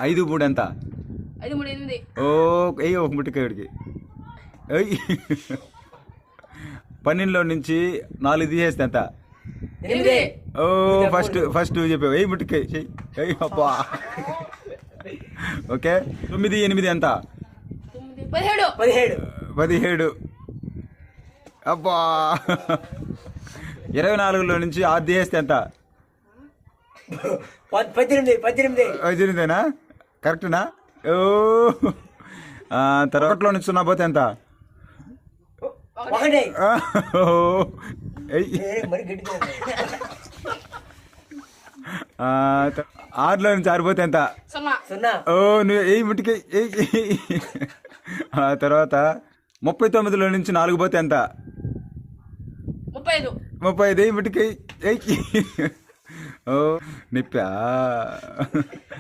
5 3 ఎంత? 5 3 8. ఓ ఎయ్యి ఒక ముట్టికాయడికి. 12లో నుంచి 4 తీసేస్తే ఎంత? 8. ఓ ఫస్ట్ నువ్వు చెప్పావు. ఎయ్యి ముట్టికాయ చెయ్యి. అబ్బా. ఓకే. 9 8 ఎంత? 17. అబ్బా. 24లో నుంచి 6 తీసేస్తే ఎంత? 18. కరెక్టనా? ఓ తర్వాతలో నుంచి 0 పోతే ఎంత? 6లో నుంచి 6 పోతే ఎంత? 0. ఓ నువ్వు ఎయ్యి ముట్టికి. తర్వాత 39లో నుంచి 4 పోతే ఎంత? 35. ఎయ్యి ముట్టికి. ఓ నిప్పా.